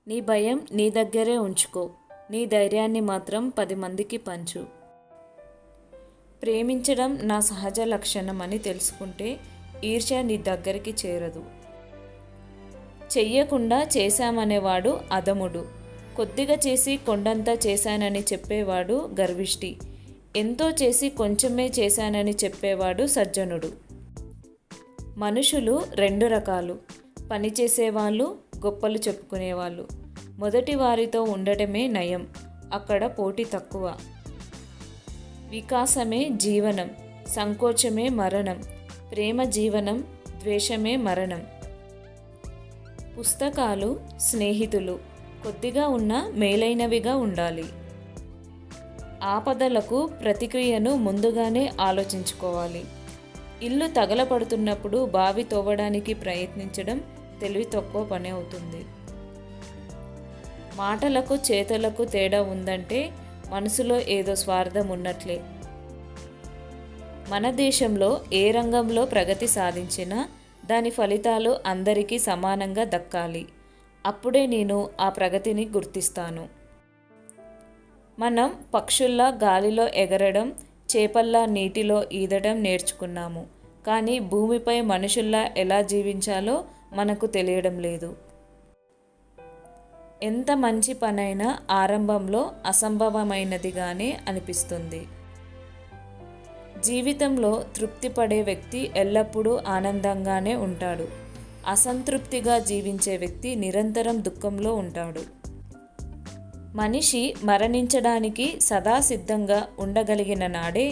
నీ భయం నీ దగ్గరే ఉంచుకో, నీ ధైర్యాన్ని మాత్రం 10 మందికి పంచు. ప్రేమించడం నా సహజ లక్షణం అని తెలుసుకుంటే ఈర్ష్య నీ దగ్గరికి చేరదు. చెయ్యకుండా చేశామనేవాడు అధముడు. కొద్దిగా చేసి కొండంతా చేశానని చెప్పేవాడు గర్విష్టి. ఎంతో చేసి కొంచెమే చేశానని చెప్పేవాడు సజ్జనుడు. మనుషులు 2 రకాలు, పనిచేసేవాళ్ళు, గొప్పలు చెప్పుకునేవాళ్ళు. మొదటి వారితో ఉండటమే నయం, అక్కడ పోటీ తక్కువ. వికాసమే జీవనం, సంకోచమే మరణం. ప్రేమ జీవనం, ద్వేషమే మరణం. పుస్తకాలు స్నేహితులు, కొద్దిగా ఉన్నా మేలైనవిగా ఉండాలి. ఆపదలకు ప్రతిక్రియను ముందుగానే ఆలోచించుకోవాలి. ఇల్లు తగలపడుతున్నప్పుడు బావి తవ్వడానికి ప్రయత్నించడం తెలివి తక్కువ పని అవుతుంది. మాటలకు చేతలకు తేడా ఉందంటే మనసులో ఏదో స్వార్థం ఉన్నట్లే. మన దేశంలో ఏ రంగంలో ప్రగతి సాధించినా దాని ఫలితాలు అందరికీ సమానంగా దక్కాలి. అప్పుడే నేను ఆ ప్రగతిని గుర్తిస్తాను. మనం పక్షుల్లా గాలిలో ఎగరడం, చేపల్లా నీటిలో ఈదడం నేర్చుకున్నాము. కానీ భూమిపై మనుషుల్లా ఎలా జీవించాలో మనకు తెలియడం లేదు. ఎంత మంచి పనైనా ఆరంభంలో అసంభవమైనదిగానే అనిపిస్తుంది. జీవితంలో తృప్తి పడే వ్యక్తి ఎల్లప్పుడూ ఆనందంగానే ఉంటాడు. అసంతృప్తిగా జీవించే వ్యక్తి నిరంతరం దుఃఖంలో ఉంటాడు. మనిషి మరణించడానికి సదా సిద్ధంగా ఉండగలిగిన నాడే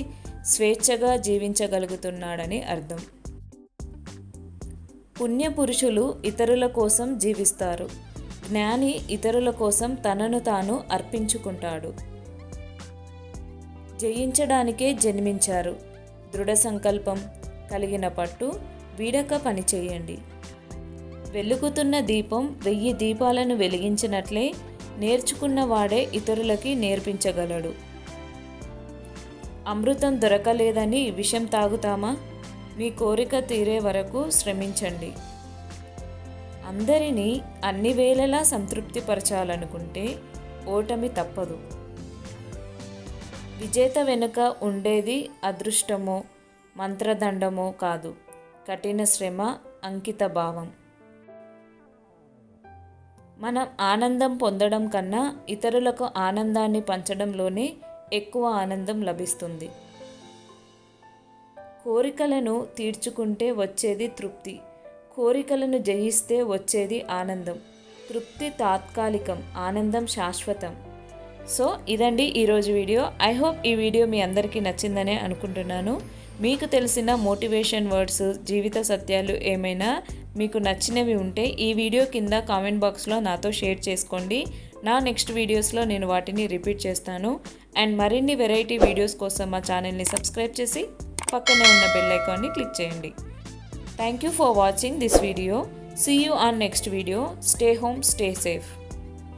స్వేచ్ఛగా జీవించగలుగుతున్నాడని అర్థం. పుణ్యపురుషులు ఇతరుల కోసం జీవిస్తారు. జ్ఞాని ఇతరుల కోసం తనను తాను అర్పించుకుంటాడు. జయించడానికే జన్మించారు. దృఢ సంకల్పం, కలిగిన పట్టు వీడక పనిచేయండి. వెలుగుతున్న దీపం 1000 దీపాలను వెలిగించినట్లే నేర్చుకున్నవాడే ఇతరులకి నేర్పించగలడు. అమృతం దొరకలేదని విషం తాగుతామా? మీ కోరిక తీరే వరకు శ్రమించండి. అందరినీ అన్ని వేళలా సంతృప్తిపరచాలనుకుంటే ఓటమి తప్పదు. విజేత వెనుక ఉండేది అదృష్టమో మంత్రదండమో కాదు, కఠిన శ్రమ, అంకిత భావం. మనం ఆనందం పొందడం కన్నా ఇతరులకు ఆనందాన్ని పంచడంలోనే ఎక్కువ ఆనందం లభిస్తుంది. కోరికలను తీర్చుకుంటే వచ్చేది తృప్తి, కోరికలను జయిస్తే వచ్చేది ఆనందం. తృప్తి తాత్కాలికం, ఆనందం శాశ్వతం. సో ఇదండి ఈరోజు వీడియో. ఐ హోప్ ఈ వీడియో మీ అందరికీ నచ్చిందనే అనుకుంటున్నాను. మీకు తెలిసిన మోటివేషన్ వర్డ్స్, జీవిత సత్యాలు ఏమైనా మీకు నచ్చినవి ఉంటే ఈ వీడియో కింద కామెంట్ బాక్స్లో నాతో షేర్ చేసుకోండి. నా నెక్స్ట్ వీడియోస్లో నేను వాటిని రిపీట్ చేస్తాను. అండ్ మరిన్ని వెరైటీ వీడియోస్ కోసం మా ఛానల్ని సబ్స్క్రైబ్ చేసి పక్కనే ఉన్న బెల్ ఐకాన్ని క్లిక్ చేయండి. Thank you for watching this video. See you on next video. Stay home, stay safe.